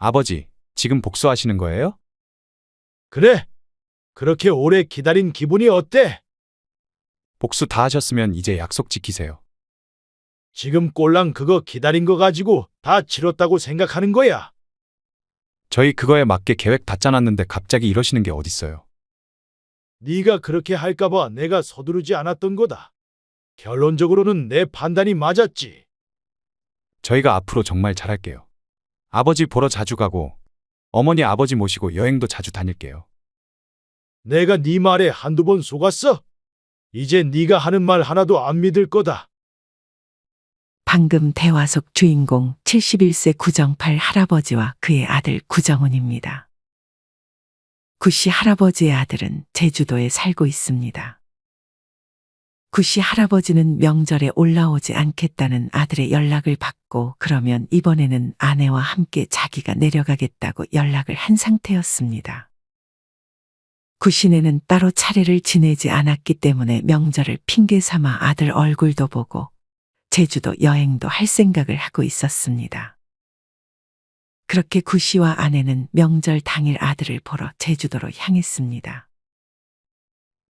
아버지, 지금 복수하시는 거예요? 그래, 그렇게 오래 기다린 기분이 어때? 복수 다 하셨으면 이제 약속 지키세요. 지금 꼴랑 그거 기다린 거 가지고 다 치렀다고 생각하는 거야. 저희 그거에 맞게 계획 다 짜놨는데 갑자기 이러시는 게 어딨어요. 네가 그렇게 할까 봐 내가 서두르지 않았던 거다. 결론적으로는 내 판단이 맞았지. 저희가 앞으로 정말 잘할게요. 아버지 보러 자주 가고, 어머니 아버지 모시고 여행도 자주 다닐게요. 내가 네 말에 한두 번 속았어? 이제 네가 하는 말 하나도 안 믿을 거다. 방금 대화 속 주인공 71세 구정팔 할아버지와 그의 아들 구정훈입니다. 구씨 할아버지의 아들은 제주도에 살고 있습니다. 구씨 할아버지는 명절에 올라오지 않겠다는 아들의 연락을 받고 그러면 이번에는 아내와 함께 자기가 내려가겠다고 연락을 한 상태였습니다. 구씨네는 따로 차례를 지내지 않았기 때문에 명절을 핑계 삼아 아들 얼굴도 보고 제주도 여행도 할 생각을 하고 있었습니다. 그렇게 구씨와 아내는 명절 당일 아들을 보러 제주도로 향했습니다.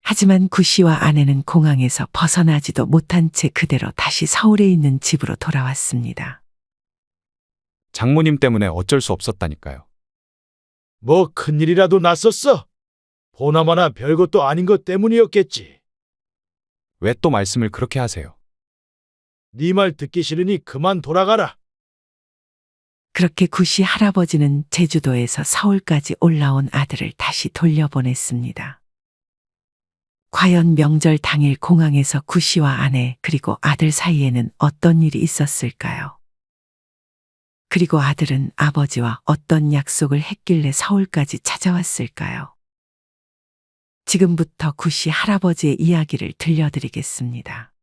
하지만 구씨와 아내는 공항에서 벗어나지도 못한 채 그대로 다시 서울에 있는 집으로 돌아왔습니다. 장모님 때문에 어쩔 수 없었다니까요. 뭐 큰일이라도 났었어? 보나마나 별것도 아닌 것 때문이었겠지. 왜 또 말씀을 그렇게 하세요? 네 말 듣기 싫으니 그만 돌아가라. 그렇게 구씨 할아버지는 제주도에서 서울까지 올라온 아들을 다시 돌려보냈습니다. 과연 명절 당일 공항에서 구씨와 아내 그리고 아들 사이에는 어떤 일이 있었을까요? 그리고 아들은 아버지와 어떤 약속을 했길래 서울까지 찾아왔을까요? 지금부터 구씨 할아버지의 이야기를 들려드리겠습니다.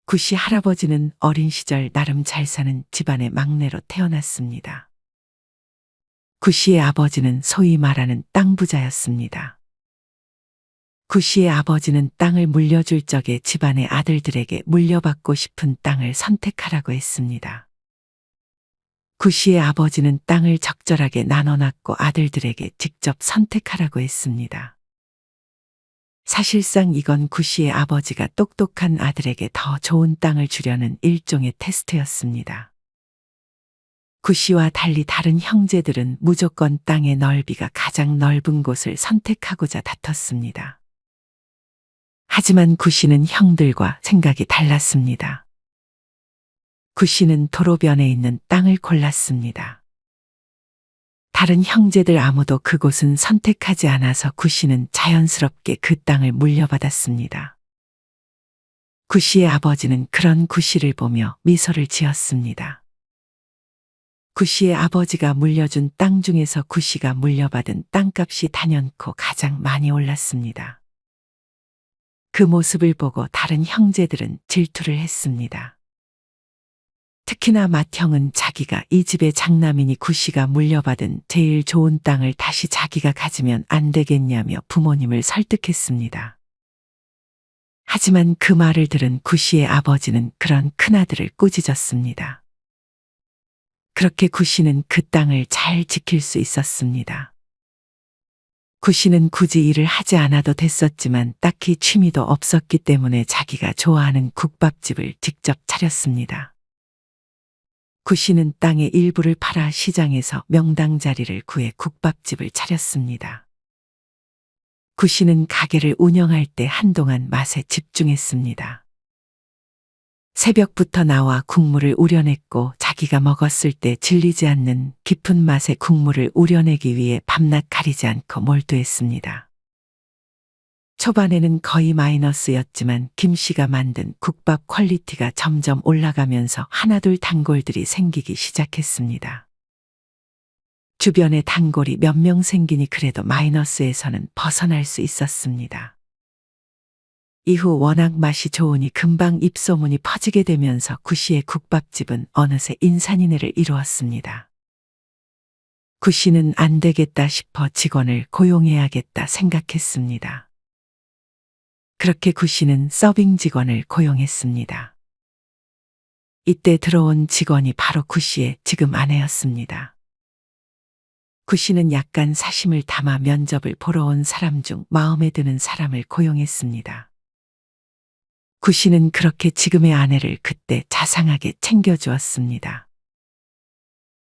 구씨 할아버지는 어린 시절 나름 잘 사는 집안의 막내로 태어났습니다. 구씨의 아버지는 소위 말하는 땅 부자였습니다. 구씨의 아버지는 땅을 물려줄 적에 집안의 아들들에게 물려받고 싶은 땅을 선택하라고 했습니다. 구씨의 아버지는 땅을 적절하게 나눠놨고 아들들에게 직접 선택하라고 했습니다. 사실상 이건 구씨의 아버지가 똑똑한 아들에게 더 좋은 땅을 주려는 일종의 테스트였습니다. 구씨와 달리 다른 형제들은 무조건 땅의 넓이가 가장 넓은 곳을 선택하고자 다퉜습니다. 하지만 구씨는 형들과 생각이 달랐습니다. 구씨는 도로변에 있는 땅을 골랐습니다. 다른 형제들 아무도 그곳은 선택하지 않아서 구씨는 자연스럽게 그 땅을 물려받았습니다. 구씨의 아버지는 그런 구씨를 보며 미소를 지었습니다. 구씨의 아버지가 물려준 땅 중에서 구씨가 물려받은 땅값이 단연코 가장 많이 올랐습니다. 그 모습을 보고 다른 형제들은 질투를 했습니다. 특히나 맏형은 자기가 이 집의 장남이니 구씨가 물려받은 제일 좋은 땅을 다시 자기가 가지면 안 되겠냐며 부모님을 설득했습니다. 하지만 그 말을 들은 구씨의 아버지는 그런 큰아들을 꾸짖었습니다. 그렇게 구씨는 그 땅을 잘 지킬 수 있었습니다. 구씨는 굳이 일을 하지 않아도 됐었지만 딱히 취미도 없었기 때문에 자기가 좋아하는 국밥집을 직접 차렸습니다. 구씨는 땅의 일부를 팔아 시장에서 명당 자리를 구해 국밥집을 차렸습니다. 구씨는 가게를 운영할 때 한동안 맛에 집중했습니다. 새벽부터 나와 국물을 우려냈고 자기가 먹었을 때 질리지 않는 깊은 맛의 국물을 우려내기 위해 밤낮 가리지 않고 몰두했습니다. 초반에는 거의 마이너스였지만 김씨가 만든 국밥 퀄리티가 점점 올라가면서 하나둘 단골들이 생기기 시작했습니다. 주변에 단골이 몇 명 생기니 그래도 마이너스에서는 벗어날 수 있었습니다. 이후 워낙 맛이 좋으니 금방 입소문이 퍼지게 되면서 구씨의 국밥집은 어느새 인산인해를 이루었습니다. 구씨는 안 되겠다 싶어 직원을 고용해야겠다 생각했습니다. 그렇게 구씨는 서빙 직원을 고용했습니다. 이때 들어온 직원이 바로 구씨의 지금 아내였습니다. 구 씨는 약간 사심을 담아 면접을 보러 온 사람 중 마음에 드는 사람을 고용했습니다. 구 씨는 그렇게 지금의 아내를 그때 자상하게 챙겨주었습니다.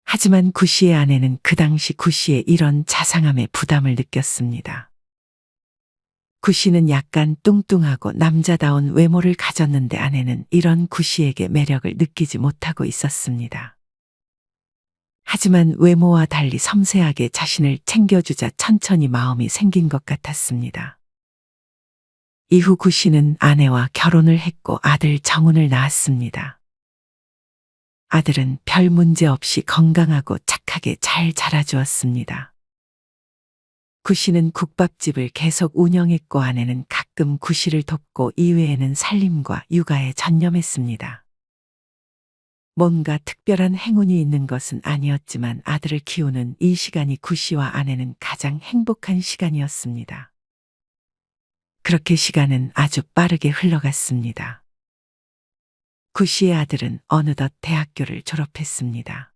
하지만 구 씨의 아내는 그 당시 구 씨의 이런 자상함에 부담을 느꼈습니다. 구 씨는 약간 뚱뚱하고 남자다운 외모를 가졌는데 아내는 이런 구 씨에게 매력을 느끼지 못하고 있었습니다. 하지만 외모와 달리 섬세하게 자신을 챙겨주자 천천히 마음이 생긴 것 같았습니다. 이후 구 씨는 아내와 결혼을 했고 아들 정훈을 낳았습니다. 아들은 별 문제 없이 건강하고 착하게 잘 자라주었습니다. 구 씨는 국밥집을 계속 운영했고 아내는 가끔 구 씨를 돕고 이외에는 살림과 육아에 전념했습니다. 뭔가 특별한 행운이 있는 것은 아니었지만 아들을 키우는 이 시간이 구 씨와 아내는 가장 행복한 시간이었습니다. 그렇게 시간은 아주 빠르게 흘러갔습니다. 구 씨의 아들은 어느덧 대학교를 졸업했습니다.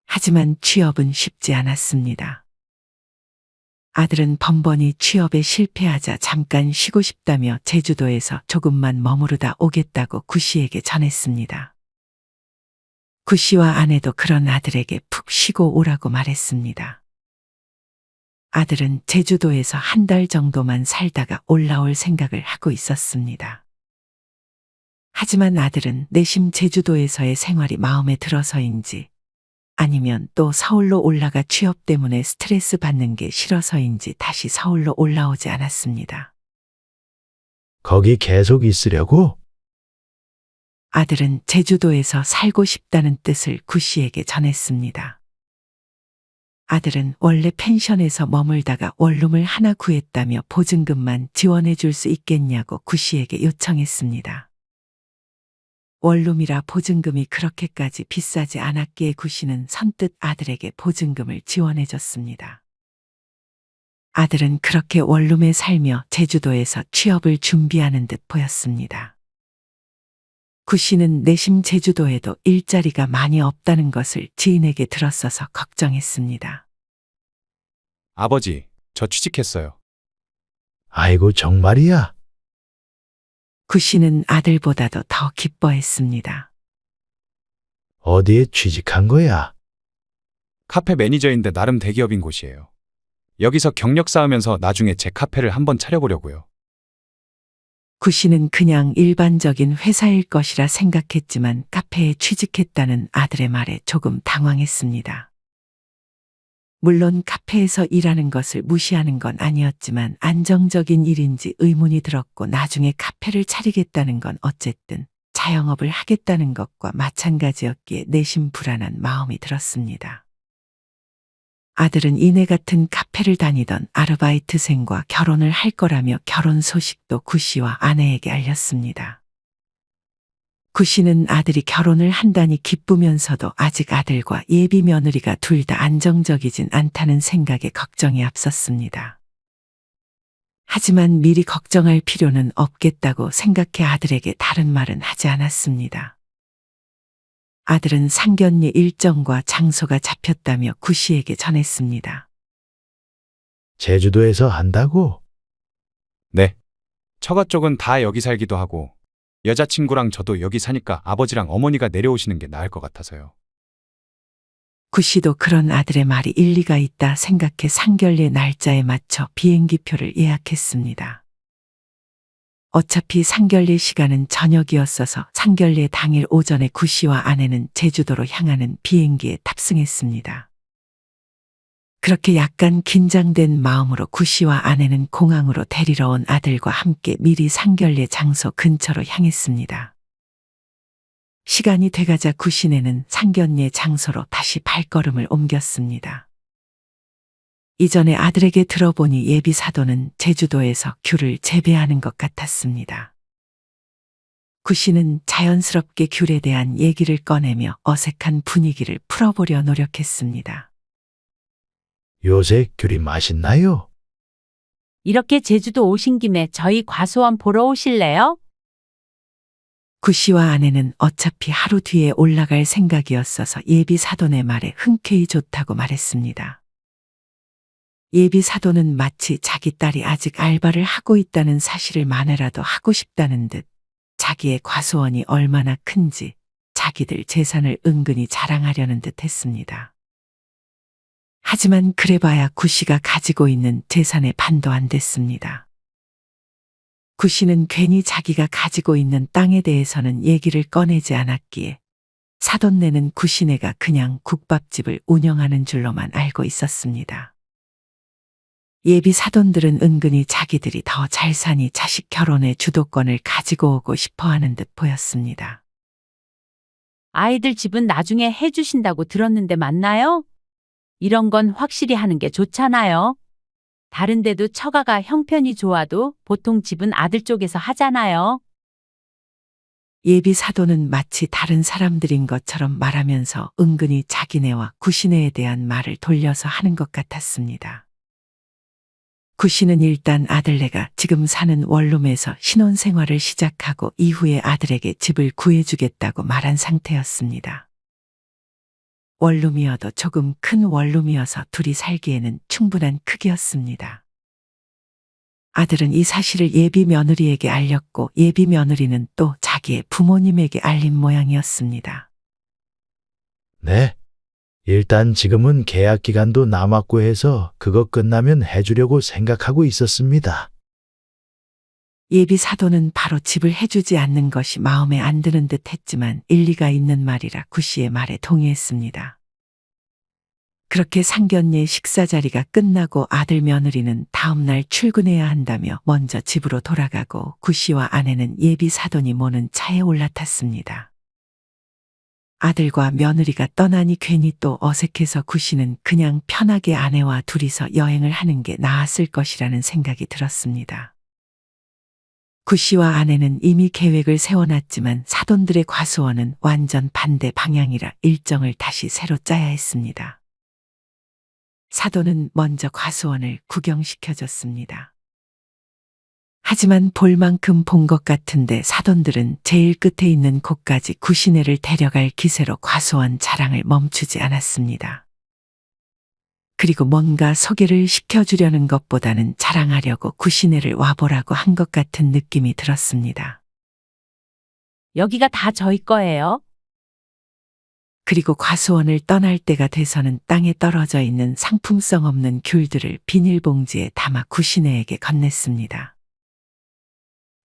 하지만 취업은 쉽지 않았습니다. 아들은 번번이 취업에 실패하자 잠깐 쉬고 싶다며 제주도에서 조금만 머무르다 오겠다고 구 씨에게 전했습니다. 구 씨와 아내도 그런 아들에게 푹 쉬고 오라고 말했습니다. 아들은 제주도에서 한 달 정도만 살다가 올라올 생각을 하고 있었습니다. 하지만 아들은 내심 제주도에서의 생활이 마음에 들어서인지 아니면 또 서울로 올라가 취업 때문에 스트레스 받는 게 싫어서인지 다시 서울로 올라오지 않았습니다. 거기 계속 있으려고? 아들은 제주도에서 살고 싶다는 뜻을 구 씨에게 전했습니다. 아들은 원래 펜션에서 머물다가 원룸을 하나 구했다며 보증금만 지원해 줄 수 있겠냐고 구 씨에게 요청했습니다. 원룸이라 보증금이 그렇게까지 비싸지 않았기에 구 씨는 선뜻 아들에게 보증금을 지원해 줬습니다. 아들은 그렇게 원룸에 살며 제주도에서 취업을 준비하는 듯 보였습니다. 구 씨는 내심 제주도에도 일자리가 많이 없다는 것을 지인에게 들었어서 걱정했습니다. 아버지, 저 취직했어요. 아이고, 정말이야? 구 씨는 아들보다도 더 기뻐했습니다. 어디에 취직한 거야? 카페 매니저인데 나름 대기업인 곳이에요. 여기서 경력 쌓으면서 나중에 제 카페를 한번 차려보려고요. 구 씨는 그냥 일반적인 회사일 것이라 생각했지만 카페에 취직했다는 아들의 말에 조금 당황했습니다. 물론 카페에서 일하는 것을 무시하는 건 아니었지만 안정적인 일인지 의문이 들었고 나중에 카페를 차리겠다는 건 어쨌든 자영업을 하겠다는 것과 마찬가지였기에 내심 불안한 마음이 들었습니다. 아들은 이내 같은 카페를 다니던 아르바이트생과 결혼을 할 거라며 결혼 소식도 구 씨와 아내에게 알렸습니다. 구 씨는 아들이 결혼을 한다니 기쁘면서도 아직 아들과 예비 며느리가 둘 다 안정적이진 않다는 생각에 걱정이 앞섰습니다. 하지만 미리 걱정할 필요는 없겠다고 생각해 아들에게 다른 말은 하지 않았습니다. 아들은 상견례 일정과 장소가 잡혔다며 구 씨에게 전했습니다. 제주도에서 한다고? 네. 처가 쪽은 다 여기 살기도 하고 여자친구랑 저도 여기 사니까 아버지랑 어머니가 내려오시는 게 나을 것 같아서요. 구 씨도 그런 아들의 말이 일리가 있다 생각해 상견례 날짜에 맞춰 비행기표를 예약했습니다. 어차피 상견례 시간은 저녁이었어서 상견례 당일 오전에 구 씨와 아내는 제주도로 향하는 비행기에 탑승했습니다. 그렇게 약간 긴장된 마음으로 구 씨와 아내는 공항으로 데리러 온 아들과 함께 미리 상견례 장소 근처로 향했습니다. 시간이 돼가자 구 씨네는 상견례 장소로 다시 발걸음을 옮겼습니다. 이전에 아들에게 들어보니 예비 사도는 제주도에서 귤을 재배하는 것 같았습니다. 구 씨는 자연스럽게 귤에 대한 얘기를 꺼내며 어색한 분위기를 풀어보려 노력했습니다. 요새 귤이 맛있나요? 이렇게 제주도 오신 김에 저희 과수원 보러 오실래요? 구 씨와 아내는 어차피 하루 뒤에 올라갈 생각이었어서 예비 사돈의 말에 흔쾌히 좋다고 말했습니다. 예비 사돈은 마치 자기 딸이 아직 알바를 하고 있다는 사실을 만회라도 하고 싶다는 듯 자기의 과수원이 얼마나 큰지 자기들 재산을 은근히 자랑하려는 듯 했습니다. 하지만 그래봐야 구 씨가 가지고 있는 재산의 반도 안 됐습니다. 구 씨는 괜히 자기가 가지고 있는 땅에 대해서는 얘기를 꺼내지 않았기에 사돈네는 구 씨네가 그냥 국밥집을 운영하는 줄로만 알고 있었습니다. 예비 사돈들은 은근히 자기들이 더 잘 사니 자식 결혼의 주도권을 가지고 오고 싶어 하는 듯 보였습니다. 아이들 집은 나중에 해주신다고 들었는데 맞나요? 이런 건 확실히 하는 게 좋잖아요. 다른 데도 처가가 형편이 좋아도 보통 집은 아들 쪽에서 하잖아요. 예비 사돈은 마치 다른 사람들인 것처럼 말하면서 은근히 자기네와 구시네에 대한 말을 돌려서 하는 것 같았습니다. 구씨는 일단 아들네가 지금 사는 원룸에서 신혼생활을 시작하고 이후에 아들에게 집을 구해주겠다고 말한 상태였습니다. 원룸이어도 조금 큰 원룸이어서 둘이 살기에는 충분한 크기였습니다. 아들은 이 사실을 예비 며느리에게 알렸고 예비 며느리는 또 자기의 부모님에게 알린 모양이었습니다. 네. 일단 지금은 계약 기간도 남았고 해서 그거 끝나면 해주려고 생각하고 있었습니다. 예비 사돈은 바로 집을 해주지 않는 것이 마음에 안 드는 듯 했지만 일리가 있는 말이라 구씨의 말에 동의했습니다. 그렇게 상견례 식사 자리가 끝나고 아들 며느리는 다음날 출근해야 한다며 먼저 집으로 돌아가고 구씨와 아내는 예비 사돈이 모는 차에 올라탔습니다. 아들과 며느리가 떠나니 괜히 또 어색해서 구씨는 그냥 편하게 아내와 둘이서 여행을 하는 게 나았을 것이라는 생각이 들었습니다. 구씨와 아내는 이미 계획을 세워놨지만 사돈들의 과수원은 완전 반대 방향이라 일정을 다시 새로 짜야 했습니다. 사돈은 먼저 과수원을 구경시켜줬습니다. 하지만 볼 만큼 본 것 같은데 사돈들은 제일 끝에 있는 곳까지 구시네를 데려갈 기세로 과수원 자랑을 멈추지 않았습니다. 그리고 뭔가 소개를 시켜주려는 것보다는 자랑하려고 구시네를 와보라고 한 것 같은 느낌이 들었습니다. 여기가 다 저희 거예요. 그리고 과수원을 떠날 때가 돼서는 땅에 떨어져 있는 상품성 없는 귤들을 비닐봉지에 담아 구시네에게 건넸습니다.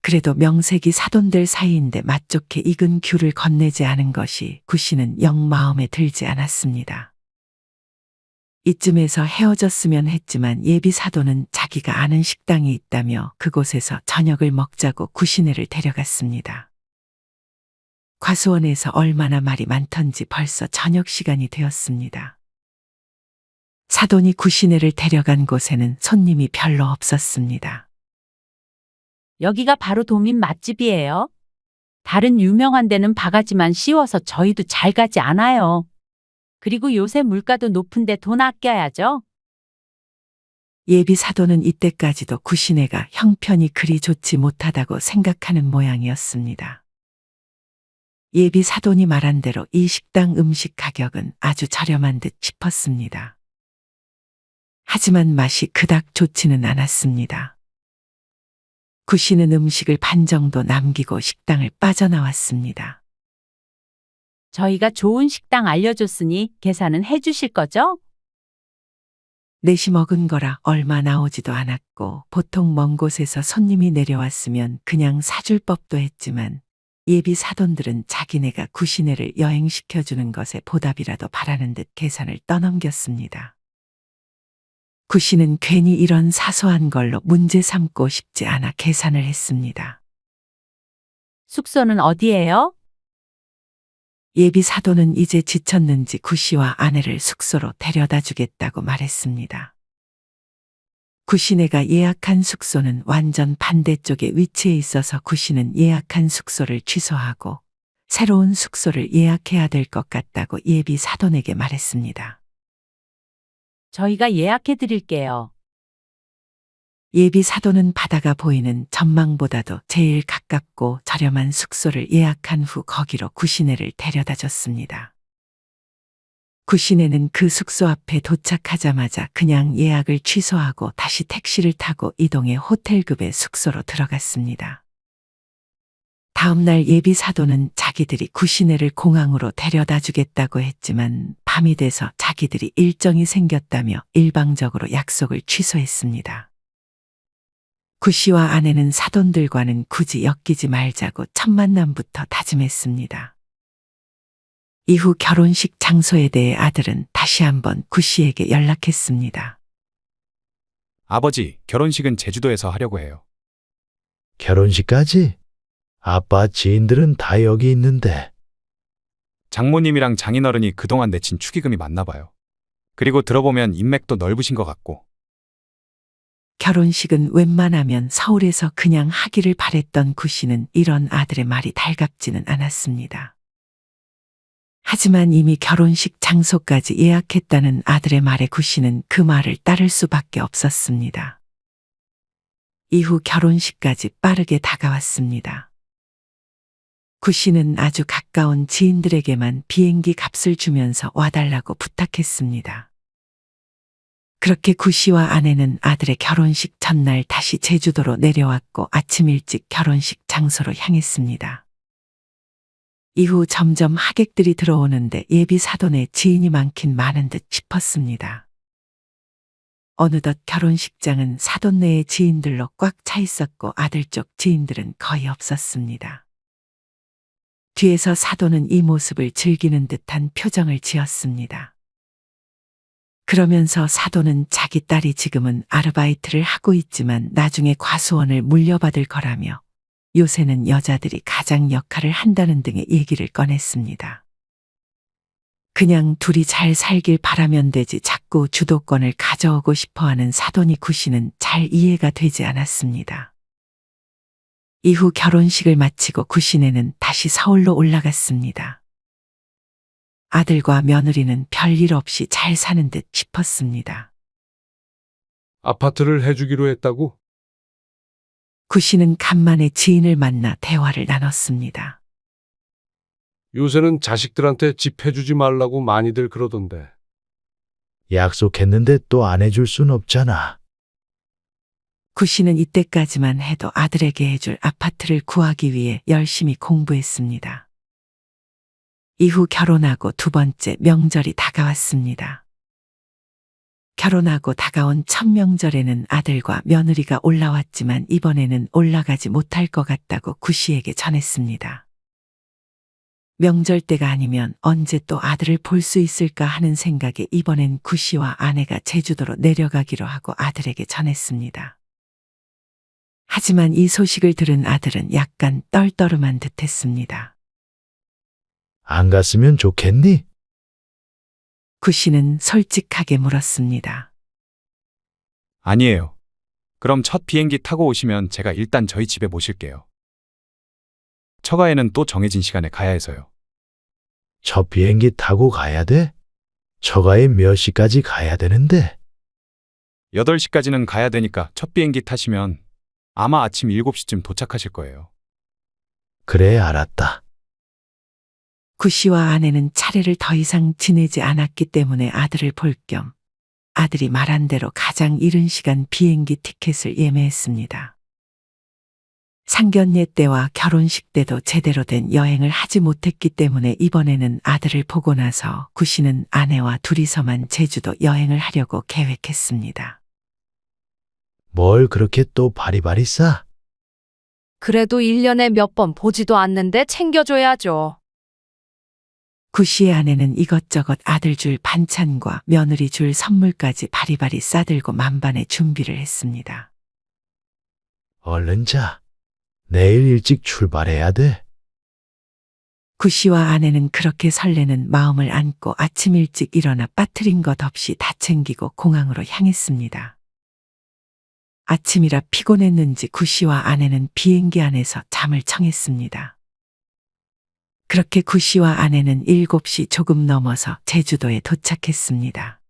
그래도 명색이 사돈들 사이인데 맛 좋게 익은 귤을 건네지 않은 것이 구씨는 영 마음에 들지 않았습니다. 이쯤에서 헤어졌으면 했지만 예비 사돈은 자기가 아는 식당이 있다며 그곳에서 저녁을 먹자고 구시네를 데려갔습니다. 과수원에서 얼마나 말이 많던지 벌써 저녁 시간이 되었습니다. 사돈이 구시네를 데려간 곳에는 손님이 별로 없었습니다. 여기가 바로 도민 맛집이에요. 다른 유명한 데는 바가지만 씌워서 저희도 잘 가지 않아요. 그리고 요새 물가도 높은데 돈 아껴야죠. 예비 사돈은 이때까지도 구시네가 형편이 그리 좋지 못하다고 생각하는 모양이었습니다. 예비 사돈이 말한 대로 이 식당 음식 가격은 아주 저렴한 듯 싶었습니다. 하지만 맛이 그닥 좋지는 않았습니다. 구씨는 음식을 반 정도 남기고 식당을 빠져나왔습니다. 저희가 좋은 식당 알려줬으니 계산은 해주실 거죠? 넷이 먹은 거라 얼마 나오지도 않았고 보통 먼 곳에서 손님이 내려왔으면 그냥 사줄 법도 했지만 예비 사돈들은 자기네가 구시네를 여행시켜주는 것에 보답이라도 바라는 듯 계산을 떠넘겼습니다. 구씨는 괜히 이런 사소한 걸로 문제 삼고 싶지 않아 계산을 했습니다. 숙소는 어디예요? 예비 사돈은 이제 지쳤는지 구씨와 아내를 숙소로 데려다 주겠다고 말했습니다. 구씨네가 예약한 숙소는 완전 반대쪽에 위치해 있어서 구씨는 예약한 숙소를 취소하고 새로운 숙소를 예약해야 될 것 같다고 예비 사돈에게 말했습니다. 저희가 예약해 드릴게요. 예비 사도는 바다가 보이는 전망보다도 제일 가깝고 저렴한 숙소를 예약한 후 거기로 구시네를 데려다 줬습니다. 구시네는 그 숙소 앞에 도착하자마자 그냥 예약을 취소하고 다시 택시를 타고 이동해 호텔급의 숙소로 들어갔습니다. 다음날 예비 사도는 자기들이 구시네를 공항으로 데려다 주겠다고 했지만 밤이 돼서 자기들이 일정이 생겼다며 일방적으로 약속을 취소했습니다. 구씨와 아내는 사돈들과는 굳이 엮이지 말자고 첫 만남부터 다짐했습니다. 이후 결혼식 장소에 대해 아들은 다시 한번 구씨에게 연락했습니다. 아버지, 결혼식은 제주도에서 하려고 해요. 결혼식까지? 아빠 지인들은 다 여기 있는데. 장모님이랑 장인어른이 그동안 내친 축의금이 많나 봐요. 그리고 들어보면 인맥도 넓으신 것 같고. 결혼식은 웬만하면 서울에서 그냥 하기를 바랬던 구씨는 이런 아들의 말이 달갑지는 않았습니다. 하지만 이미 결혼식 장소까지 예약했다는 아들의 말에 구씨는 그 말을 따를 수밖에 없었습니다. 이후 결혼식까지 빠르게 다가왔습니다. 구씨는 아주 가까운 지인들에게만 비행기 값을 주면서 와달라고 부탁했습니다. 그렇게 구씨와 아내는 아들의 결혼식 전날 다시 제주도로 내려왔고 아침 일찍 결혼식 장소로 향했습니다. 이후 점점 하객들이 들어오는데 예비 사돈의 지인이 많긴 많은 듯 싶었습니다. 어느덧 결혼식장은 사돈네의 지인들로 꽉 차 있었고 아들 쪽 지인들은 거의 없었습니다. 뒤에서 사돈은 이 모습을 즐기는 듯한 표정을 지었습니다. 그러면서 사돈은 자기 딸이 지금은 아르바이트를 하고 있지만 나중에 과수원을 물려받을 거라며 요새는 여자들이 가장 역할을 한다는 등의 얘기를 꺼냈습니다. 그냥 둘이 잘 살길 바라면 되지 자꾸 주도권을 가져오고 싶어하는 사돈이 구씨는 잘 이해가 되지 않았습니다. 이후 결혼식을 마치고 구씨네는 다시 서울로 올라갔습니다. 아들과 며느리는 별일 없이 잘 사는 듯 싶었습니다. 아파트를 해주기로 했다고? 구씨는 간만에 지인을 만나 대화를 나눴습니다. 요새는 자식들한테 집 해주지 말라고 많이들 그러던데. 약속했는데 또 안 해줄 순 없잖아. 구씨는 이때까지만 해도 아들에게 해줄 아파트를 구하기 위해 열심히 공부했습니다. 이후 결혼하고 두 번째 명절이 다가왔습니다. 결혼하고 다가온 첫 명절에는 아들과 며느리가 올라왔지만 이번에는 올라가지 못할 것 같다고 구씨에게 전했습니다. 명절 때가 아니면 언제 또 아들을 볼 수 있을까 하는 생각에 이번엔 구씨와 아내가 제주도로 내려가기로 하고 아들에게 전했습니다. 하지만 이 소식을 들은 아들은 약간 떨떠름한 듯했습니다. 안 갔으면 좋겠니? 구씨는 솔직하게 물었습니다. 아니에요. 그럼 첫 비행기 타고 오시면 제가 일단 저희 집에 모실게요. 처가에는 또 정해진 시간에 가야 해서요. 첫 비행기 타고 가야 돼? 처가에 몇 시까지 가야 되는데? 8시까지는 가야 되니까 첫 비행기 타시면 아마 아침 7시쯤 도착하실 거예요. 그래, 알았다. 구씨와 아내는 차례를 더 이상 지내지 않았기 때문에 아들을 볼 겸 아들이 말한 대로 가장 이른 시간 비행기 티켓을 예매했습니다. 상견례 때와 결혼식 때도 제대로 된 여행을 하지 못했기 때문에 이번에는 아들을 보고 나서 구씨는 아내와 둘이서만 제주도 여행을 하려고 계획했습니다. 뭘 그렇게 또 바리바리 싸? 그래도 1년에 몇 번 보지도 않는데 챙겨줘야죠. 구씨의 아내는 이것저것 아들 줄 반찬과 며느리 줄 선물까지 바리바리 싸들고 만반의 준비를 했습니다. 얼른 자. 내일 일찍 출발해야 돼. 구씨와 아내는 그렇게 설레는 마음을 안고 아침 일찍 일어나 빠뜨린 것 없이 다 챙기고 공항으로 향했습니다. 아침이라 피곤했는지 구씨와 아내는 비행기 안에서 잠을 청했습니다. 그렇게 구씨와 아내는 7시 조금 넘어서 제주도에 도착했습니다.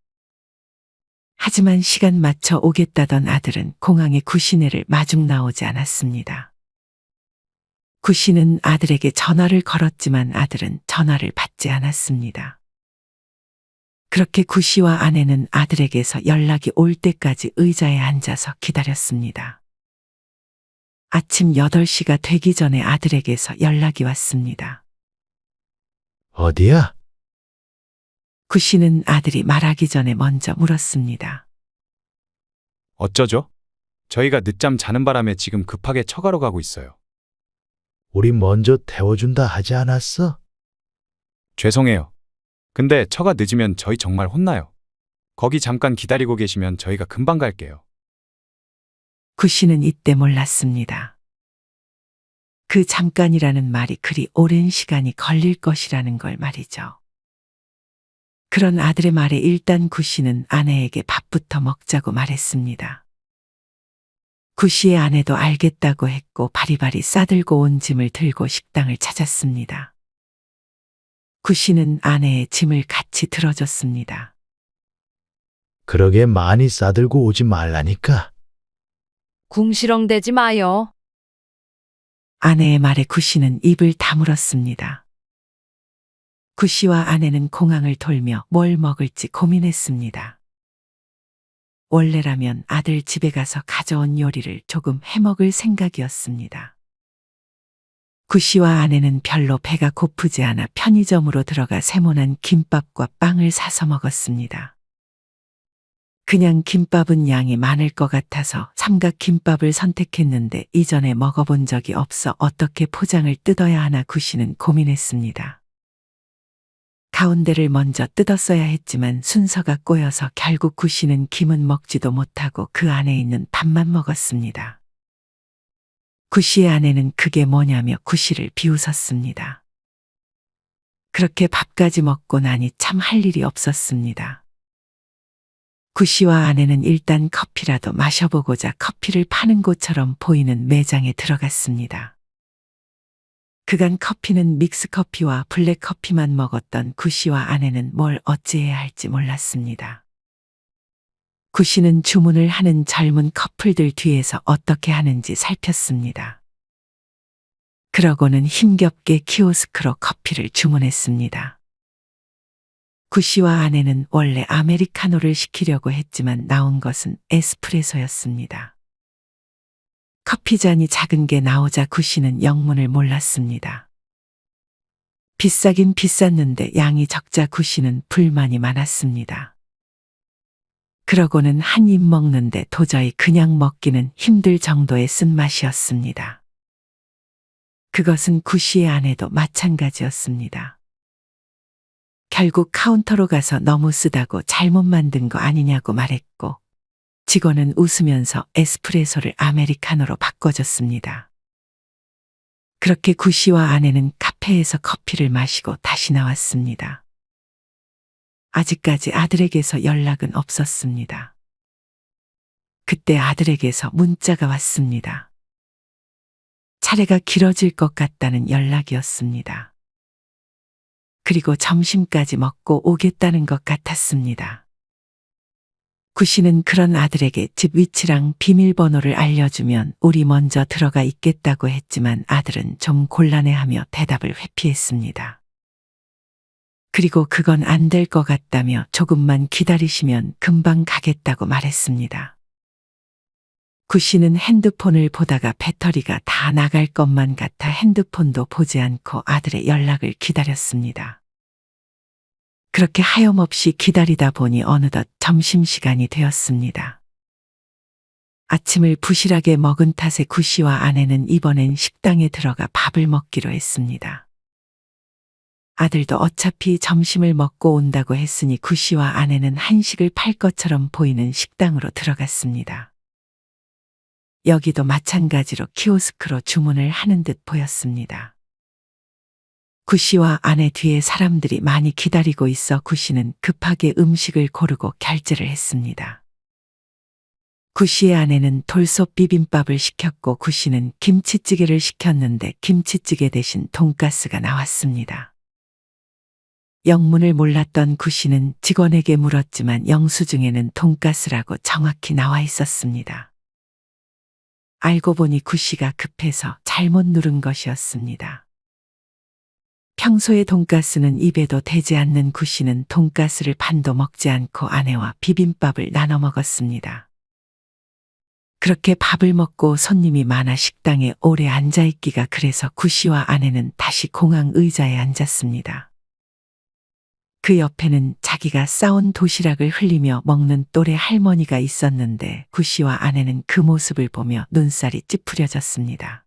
하지만 시간 맞춰 오겠다던 아들은 공항에 구시네를 마중 나오지 않았습니다. 구씨는 아들에게 전화를 걸었지만 아들은 전화를 받지 않았습니다. 그렇게 구씨와 아내는 아들에게서 연락이 올 때까지 의자에 앉아서 기다렸습니다. 아침 8시가 되기 전에 아들에게서 연락이 왔습니다. 어디야? 구씨는 아들이 말하기 전에 먼저 물었습니다. 어쩌죠? 저희가 늦잠 자는 바람에 지금 급하게 처가로 가고 있어요. 우리 먼저 태워준다 하지 않았어? 죄송해요. 근데 처가 늦으면 저희 정말 혼나요. 거기 잠깐 기다리고 계시면 저희가 금방 갈게요. 구씨는 이때 몰랐습니다. 그 잠깐이라는 말이 그리 오랜 시간이 걸릴 것이라는 걸 말이죠. 그런 아들의 말에 일단 구씨는 아내에게 밥부터 먹자고 말했습니다. 구씨의 아내도 알겠다고 했고 바리바리 싸들고 온 짐을 들고 식당을 찾았습니다. 구씨는 아내의 짐을 같이 들어줬습니다. 그러게 많이 싸들고 오지 말라니까. 궁시렁대지 마요. 아내의 말에 구씨는 입을 다물었습니다. 구씨와 아내는 공항을 돌며 뭘 먹을지 고민했습니다. 원래라면 아들 집에 가서 가져온 요리를 조금 해먹을 생각이었습니다. 구씨와 아내는 별로 배가 고프지 않아 편의점으로 들어가 세모난 김밥과 빵을 사서 먹었습니다. 그냥 김밥은 양이 많을 것 같아서 삼각김밥을 선택했는데 이전에 먹어본 적이 없어 어떻게 포장을 뜯어야 하나 구씨는 고민했습니다. 가운데를 먼저 뜯었어야 했지만 순서가 꼬여서 결국 구씨는 김은 먹지도 못하고 그 안에 있는 밥만 먹었습니다. 구씨의 아내는 그게 뭐냐며 구씨를 비웃었습니다. 그렇게 밥까지 먹고 나니 참 할 일이 없었습니다. 구씨와 아내는 일단 커피라도 마셔보고자 커피를 파는 곳처럼 보이는 매장에 들어갔습니다. 그간 커피는 믹스커피와 블랙커피만 먹었던 구씨와 아내는 뭘 어찌해야 할지 몰랐습니다. 구씨는 주문을 하는 젊은 커플들 뒤에서 어떻게 하는지 살폈습니다. 그러고는 힘겹게 키오스크로 커피를 주문했습니다. 구씨와 아내는 원래 아메리카노를 시키려고 했지만 나온 것은 에스프레소였습니다. 커피잔이 작은 게 나오자 구씨는 영문을 몰랐습니다. 비싸긴 비쌌는데 양이 적자 구씨는 불만이 많았습니다. 그러고는 한 입 먹는데 도저히 그냥 먹기는 힘들 정도의 쓴맛이었습니다. 그것은 구씨의 아내도 마찬가지였습니다. 결국 카운터로 가서 너무 쓰다고 잘못 만든 거 아니냐고 말했고 직원은 웃으면서 에스프레소를 아메리카노로 바꿔줬습니다. 그렇게 구씨와 아내는 카페에서 커피를 마시고 다시 나왔습니다. 아직까지 아들에게서 연락은 없었습니다. 그때 아들에게서 문자가 왔습니다. 차례가 길어질 것 같다는 연락이었습니다. 그리고 점심까지 먹고 오겠다는 것 같았습니다. 구씨는 그런 아들에게 집 위치랑 비밀번호를 알려주면 우리 먼저 들어가 있겠다고 했지만 아들은 좀 곤란해하며 대답을 회피했습니다. 그리고 그건 안 될 것 같다며 조금만 기다리시면 금방 가겠다고 말했습니다. 구씨는 핸드폰을 보다가 배터리가 다 나갈 것만 같아 핸드폰도 보지 않고 아들의 연락을 기다렸습니다. 그렇게 하염없이 기다리다 보니 어느덧 점심시간이 되었습니다. 아침을 부실하게 먹은 탓에 구씨와 아내는 이번엔 식당에 들어가 밥을 먹기로 했습니다. 아들도 어차피 점심을 먹고 온다고 했으니 구씨와 아내는 한식을 팔 것처럼 보이는 식당으로 들어갔습니다. 여기도 마찬가지로 키오스크로 주문을 하는 듯 보였습니다. 구씨와 아내 뒤에 사람들이 많이 기다리고 있어 구씨는 급하게 음식을 고르고 결제를 했습니다. 구씨의 아내는 돌솥 비빔밥을 시켰고 구씨는 김치찌개를 시켰는데 김치찌개 대신 돈가스가 나왔습니다. 영문을 몰랐던 구 씨는 직원에게 물었지만 영수증에는 돈가스라고 정확히 나와 있었습니다. 알고 보니 구 씨가 급해서 잘못 누른 것이었습니다. 평소에 돈가스는 입에도 대지 않는 구 씨는 돈가스를 반도 먹지 않고 아내와 비빔밥을 나눠 먹었습니다. 그렇게 밥을 먹고 손님이 많아 식당에 오래 앉아있기가 그래서 구 씨와 아내는 다시 공항 의자에 앉았습니다. 그 옆에는 자기가 싸온 도시락을 흘리며 먹는 또래 할머니가 있었는데 구 씨와 아내는 그 모습을 보며 눈살이 찌푸려졌습니다.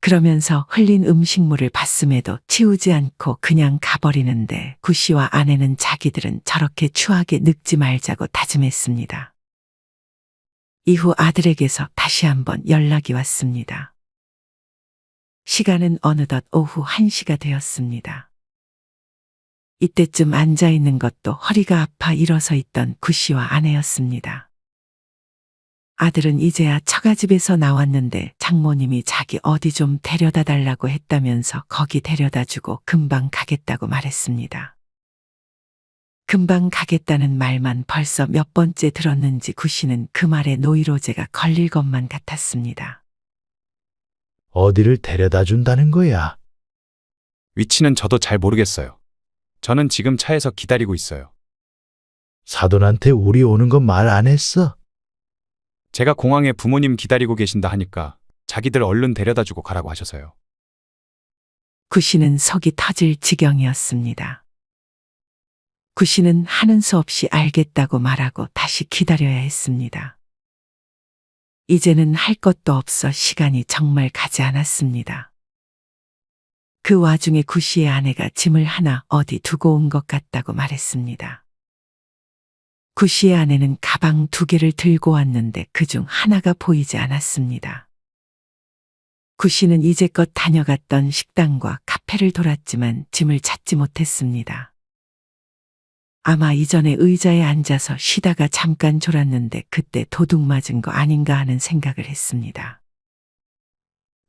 그러면서 흘린 음식물을 봤음에도 치우지 않고 그냥 가버리는데 구 씨와 아내는 자기들은 저렇게 추하게 늙지 말자고 다짐했습니다. 이후 아들에게서 다시 한번 연락이 왔습니다. 시간은 어느덧 오후 1시가 되었습니다. 이때쯤 앉아있는 것도 허리가 아파 일어서 있던 구 씨와 아내였습니다. 아들은 이제야 처가집에서 나왔는데 장모님이 자기 어디 좀 데려다 달라고 했다면서 거기 데려다 주고 금방 가겠다고 말했습니다. 금방 가겠다는 말만 벌써 몇 번째 들었는지 구 씨는 그 말에 노이로제가 걸릴 것만 같았습니다. 어디를 데려다 준다는 거야? 위치는 저도 잘 모르겠어요. 저는 지금 차에서 기다리고 있어요. 사돈한테 우리 오는 거 말 안 했어? 제가 공항에 부모님 기다리고 계신다 하니까 자기들 얼른 데려다 주고 가라고 하셔서요. 구 씨는 속이 터질 지경이었습니다. 구 씨는 하는 수 없이 알겠다고 말하고 다시 기다려야 했습니다. 이제는 할 것도 없어 시간이 정말 가지 않았습니다. 그 와중에 구 씨의 아내가 짐을 하나 어디 두고 온 것 같다고 말했습니다. 구 씨의 아내는 가방 2개를 들고 왔는데 그중 하나가 보이지 않았습니다. 구 씨는 이제껏 다녀갔던 식당과 카페를 돌았지만 짐을 찾지 못했습니다. 아마 이전에 의자에 앉아서 쉬다가 잠깐 졸았는데 그때 도둑 맞은 거 아닌가 하는 생각을 했습니다.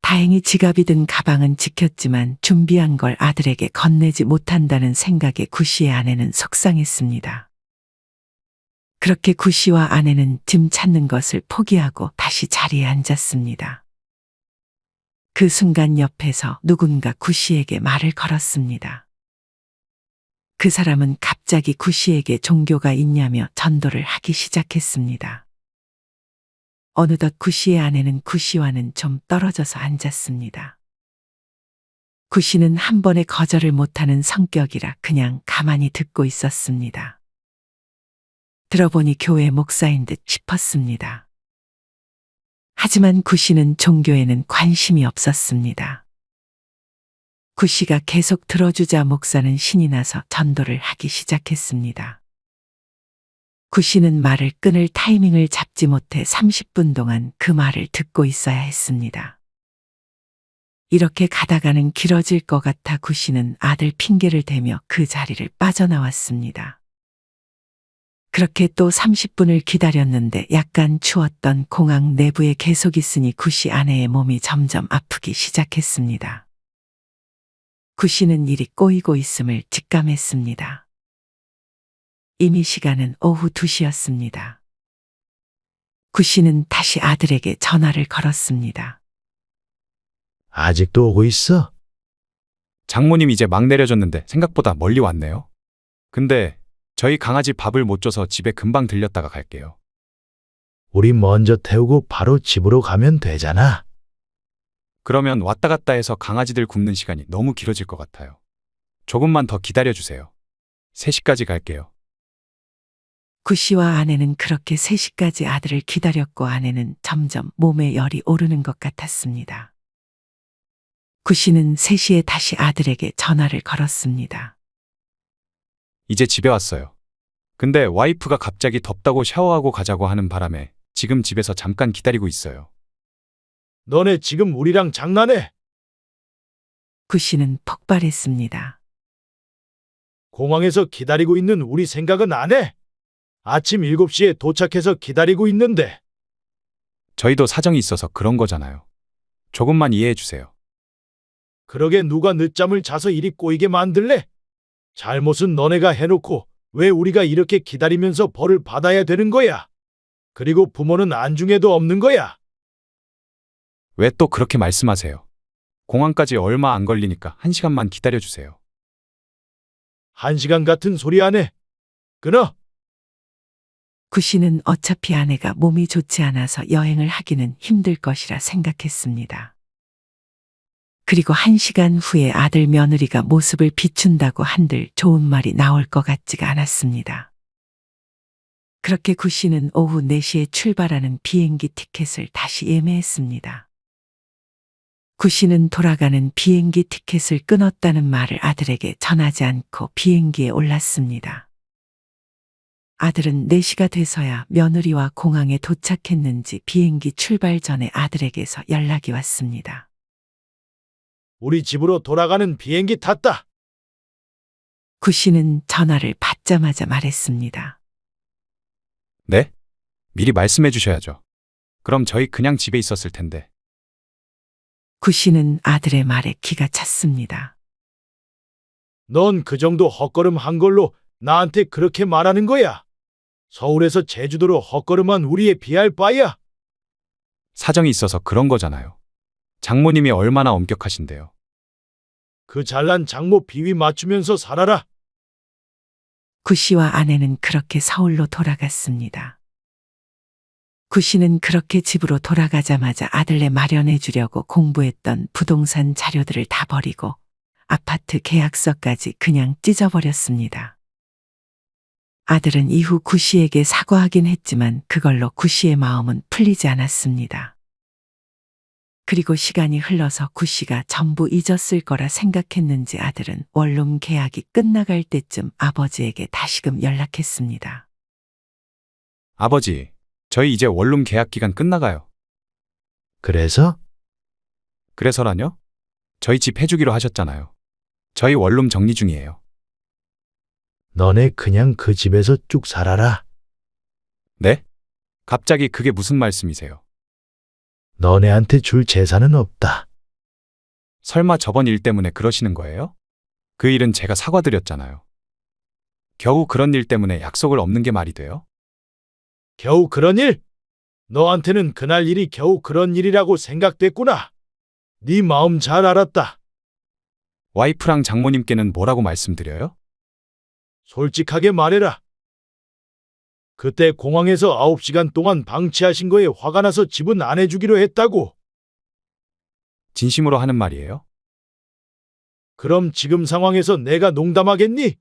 다행히 지갑이 든 가방은 지켰지만 준비한 걸 아들에게 건네지 못한다는 생각에 구 씨의 아내는 속상했습니다. 그렇게 구 씨와 아내는 짐 찾는 것을 포기하고 다시 자리에 앉았습니다. 그 순간 옆에서 누군가 구 씨에게 말을 걸었습니다. 그 사람은 갑자기 구 씨에게 종교가 있냐며 전도를 하기 시작했습니다. 어느덧 구 씨의 아내는 구 씨와는 좀 떨어져서 앉았습니다. 구 씨는 한 번에 거절을 못하는 성격이라 그냥 가만히 듣고 있었습니다. 들어보니 교회 목사인 듯 싶었습니다. 하지만 구 씨는 종교에는 관심이 없었습니다. 구 씨가 계속 들어주자 목사는 신이 나서 전도를 하기 시작했습니다. 구 씨는 말을 끊을 타이밍을 잡지 못해 30분 동안 그 말을 듣고 있어야 했습니다. 이렇게 가다가는 길어질 것 같아 구 씨는 아들 핑계를 대며 그 자리를 빠져나왔습니다. 그렇게 또 30분을 기다렸는데 약간 추웠던 공항 내부에 계속 있으니 구 씨 아내의 몸이 점점 아프기 시작했습니다. 구 씨는 일이 꼬이고 있음을 직감했습니다. 이미 시간은 오후 2시였습니다. 구 씨는 다시 아들에게 전화를 걸었습니다. 아직도 오고 있어? 장모님 이제 막 내려졌는데 생각보다 멀리 왔네요. 근데 저희 강아지 밥을 못 줘서 집에 금방 들렸다가 갈게요. 우리 먼저 태우고 바로 집으로 가면 되잖아. 그러면 왔다 갔다 해서 강아지들 굶는 시간이 너무 길어질 것 같아요. 조금만 더 기다려주세요. 3시까지 갈게요. 구 씨와 아내는 그렇게 3시까지 아들을 기다렸고 아내는 점점 몸에 열이 오르는 것 같았습니다. 구 씨는 3시에 다시 아들에게 전화를 걸었습니다. 이제 집에 왔어요. 근데 와이프가 갑자기 덥다고 샤워하고 가자고 하는 바람에 지금 집에서 잠깐 기다리고 있어요. 너네 지금 우리랑 장난해? 구 씨는 폭발했습니다. 공항에서 기다리고 있는 우리 생각은 안 해? 아침 7시에 도착해서 기다리고 있는데. 저희도 사정이 있어서 그런 거잖아요. 조금만 이해해 주세요. 그러게 누가 늦잠을 자서 일이 꼬이게 만들래? 잘못은 너네가 해놓고 왜 우리가 이렇게 기다리면서 벌을 받아야 되는 거야? 그리고 부모는 안중에도 없는 거야. 왜 또 그렇게 말씀하세요? 공항까지 얼마 안 걸리니까 1시간만 기다려주세요. 1시간 같은 소리 안 해. 끊어. 구 씨는 어차피 아내가 몸이 좋지 않아서 여행을 하기는 힘들 것이라 생각했습니다. 그리고 1시간 후에 아들 며느리가 모습을 비춘다고 한들 좋은 말이 나올 것 같지가 않았습니다. 그렇게 구 씨는 오후 4시에 출발하는 비행기 티켓을 다시 예매했습니다. 구 씨는 돌아가는 비행기 티켓을 끊었다는 말을 아들에게 전하지 않고 비행기에 올랐습니다. 아들은 4시가 돼서야 며느리와 공항에 도착했는지 비행기 출발 전에 아들에게서 연락이 왔습니다. 우리 집으로 돌아가는 비행기 탔다. 구 씨는 전화를 받자마자 말했습니다. 네? 미리 말씀해 주셔야죠. 그럼 저희 그냥 집에 있었을 텐데. 구 씨는 아들의 말에 기가 찼습니다. 넌 그 정도 헛걸음 한 걸로 나한테 그렇게 말하는 거야. 서울에서 제주도로 헛걸음한 우리에 비할 바야. 사정이 있어서 그런 거잖아요. 장모님이 얼마나 엄격하신데요. 그 잘난 장모 비위 맞추면서 살아라. 구 씨와 아내는 그렇게 서울로 돌아갔습니다. 구 씨는 그렇게 집으로 돌아가자마자 아들내 마련해 주려고 공부했던 부동산 자료들을 다 버리고 아파트 계약서까지 그냥 찢어버렸습니다. 아들은 이후 구 씨에게 사과하긴 했지만 그걸로 구 씨의 마음은 풀리지 않았습니다. 그리고 시간이 흘러서 구 씨가 전부 잊었을 거라 생각했는지 아들은 원룸 계약이 끝나갈 때쯤 아버지에게 다시금 연락했습니다. 아버지, 저희 이제 원룸 계약 기간 끝나가요. 그래서? 그래서라뇨? 저희 집 해주기로 하셨잖아요. 저희 원룸 정리 중이에요. 너네 그냥 그 집에서 쭉 살아라. 네? 갑자기 그게 무슨 말씀이세요? 너네한테 줄 재산은 없다. 설마 저번 일 때문에 그러시는 거예요? 그 일은 제가 사과드렸잖아요. 겨우 그런 일 때문에 약속을 없는 게 말이 돼요? 겨우 그런 일? 너한테는 그날 일이 겨우 그런 일이라고 생각됐구나. 네 마음 잘 알았다. 와이프랑 장모님께는 뭐라고 말씀드려요? 솔직하게 말해라. 그때 공항에서 9시간 동안 방치하신 거에 화가 나서 집은 안 해주기로 했다고. 진심으로 하는 말이에요? 그럼 지금 상황에서 내가 농담하겠니?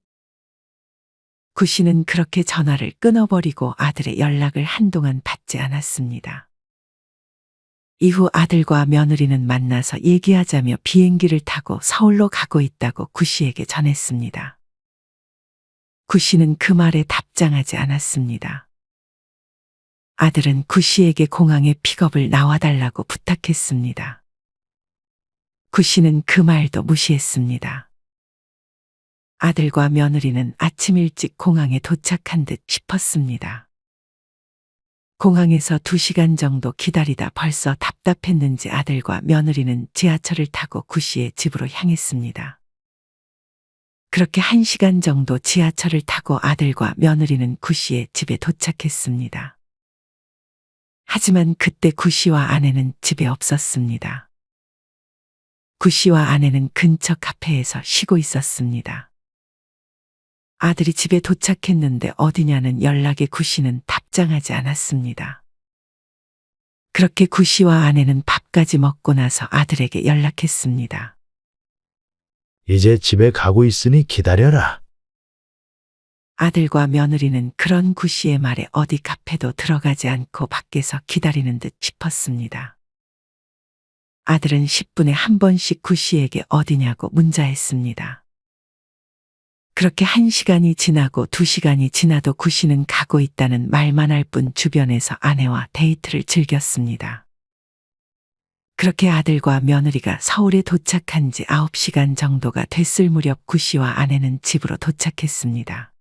구 씨는 그렇게 전화를 끊어버리고 아들의 연락을 한동안 받지 않았습니다. 이후 아들과 며느리는 만나서 얘기하자며 비행기를 타고 서울로 가고 있다고 구 씨에게 전했습니다. 구 씨는 그 말에 답장하지 않았습니다. 아들은 구 씨에게 공항에 픽업을 나와달라고 부탁했습니다. 구 씨는 그 말도 무시했습니다. 아들과 며느리는 아침 일찍 공항에 도착한 듯 싶었습니다. 공항에서 2시간 정도 기다리다 벌써 답답했는지 아들과 며느리는 지하철을 타고 구 씨의 집으로 향했습니다. 그렇게 1시간 정도 지하철을 타고 아들과 며느리는 구 씨의 집에 도착했습니다. 하지만 그때 구 씨와 아내는 집에 없었습니다. 구 씨와 아내는 근처 카페에서 쉬고 있었습니다. 아들이 집에 도착했는데 어디냐는 연락에 구 씨는 답장하지 않았습니다. 그렇게 구 씨와 아내는 밥까지 먹고 나서 아들에게 연락했습니다. 이제 집에 가고 있으니 기다려라. 아들과 며느리는 그런 구 씨의 말에 어디 카페도 들어가지 않고 밖에서 기다리는 듯 싶었습니다. 아들은 10분에 한 번씩 구 씨에게 어디냐고 문자했습니다. 그렇게 1시간이 지나고 2시간이 지나도 구 씨는 가고 있다는 말만 할 뿐 주변에서 아내와 데이트를 즐겼습니다. 그렇게 아들과 며느리가 서울에 도착한 지 9시간 정도가 됐을 무렵 구 씨와 아내는 집으로 도착했습니다.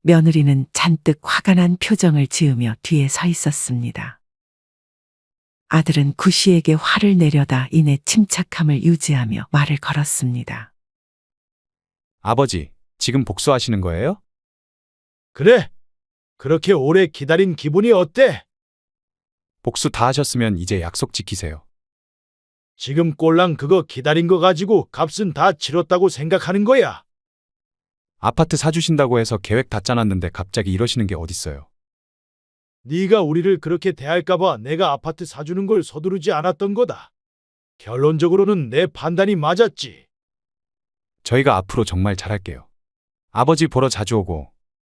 며느리는 잔뜩 화가 난 표정을 지으며 뒤에 서 있었습니다. 아들은 구 씨에게 화를 내려다 이내 침착함을 유지하며 말을 걸었습니다. 아버지, 지금 복수하시는 거예요? 그래. 그렇게 오래 기다린 기분이 어때? 복수 다 하셨으면 이제 약속 지키세요. 지금 꼴랑 그거 기다린 거 가지고 값은 다 치렀다고 생각하는 거야. 아파트 사주신다고 해서 계획 다 짜놨는데 갑자기 이러시는 게 어딨어요. 네가 우리를 그렇게 대할까 봐 내가 아파트 사주는 걸 서두르지 않았던 거다. 결론적으로는 내 판단이 맞았지. 저희가 앞으로 정말 잘할게요. 아버지 보러 자주 오고,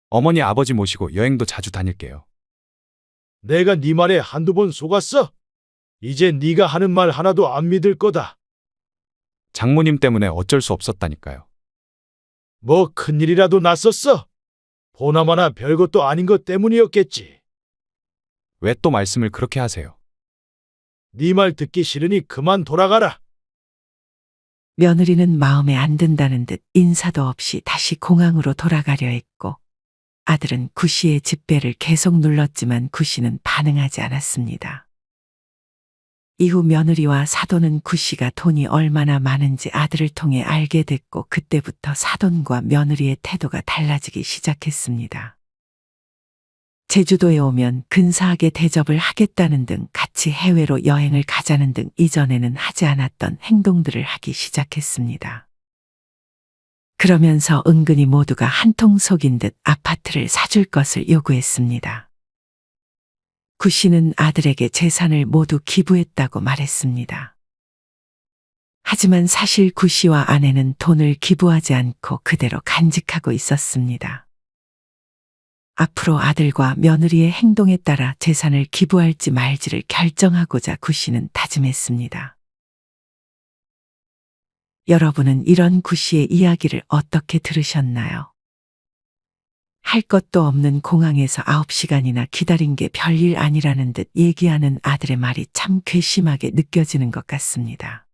어머니 아버지 모시고 여행도 자주 다닐게요. 내가 네 말에 한두 번 속았어? 이제 네가 하는 말 하나도 안 믿을 거다. 장모님 때문에 어쩔 수 없었다니까요. 뭐 큰일이라도 났었어? 보나마나 별것도 아닌 것 때문이었겠지. 왜 또 말씀을 그렇게 하세요? 네 말 듣기 싫으니 그만 돌아가라. 며느리는 마음에 안 든다는 듯 인사도 없이 다시 공항으로 돌아가려 했고, 아들은 구씨의 집배를 계속 눌렀지만 구씨는 반응하지 않았습니다. 이후 며느리와 사돈은 구씨가 돈이 얼마나 많은지 아들을 통해 알게 됐고, 그때부터 사돈과 며느리의 태도가 달라지기 시작했습니다. 제주도에 오면 근사하게 대접을 하겠다는 등 같이 해외로 여행을 가자는 등 이전에는 하지 않았던 행동들을 하기 시작했습니다. 그러면서 은근히 모두가 한통 속인 듯 아파트를 사줄 것을 요구했습니다. 구씨는 아들에게 재산을 모두 기부했다고 말했습니다. 하지만 사실 구씨와 아내는 돈을 기부하지 않고 그대로 간직하고 있었습니다. 앞으로 아들과 며느리의 행동에 따라 재산을 기부할지 말지를 결정하고자 구씨는 다짐했습니다. 여러분은 이런 구씨의 이야기를 어떻게 들으셨나요? 할 것도 없는 공항에서 9시간이나 기다린 게 별일 아니라는 듯 얘기하는 아들의 말이 참 괘씸하게 느껴지는 것 같습니다.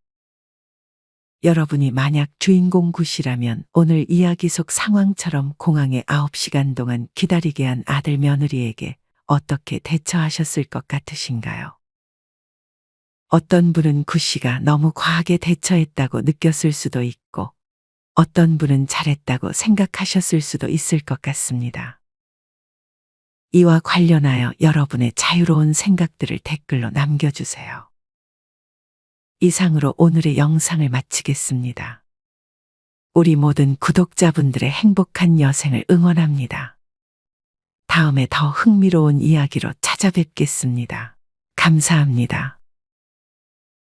여러분이 만약 주인공 구씨라면 오늘 이야기 속 상황처럼 공항에 9시간 동안 기다리게 한 아들 며느리에게 어떻게 대처하셨을 것 같으신가요? 어떤 분은 구씨가 너무 과하게 대처했다고 느꼈을 수도 있고, 어떤 분은 잘했다고 생각하셨을 수도 있을 것 같습니다. 이와 관련하여 여러분의 자유로운 생각들을 댓글로 남겨주세요. 이상으로 오늘의 영상을 마치겠습니다. 우리 모든 구독자분들의 행복한 여생을 응원합니다. 다음에 더 흥미로운 이야기로 찾아뵙겠습니다. 감사합니다.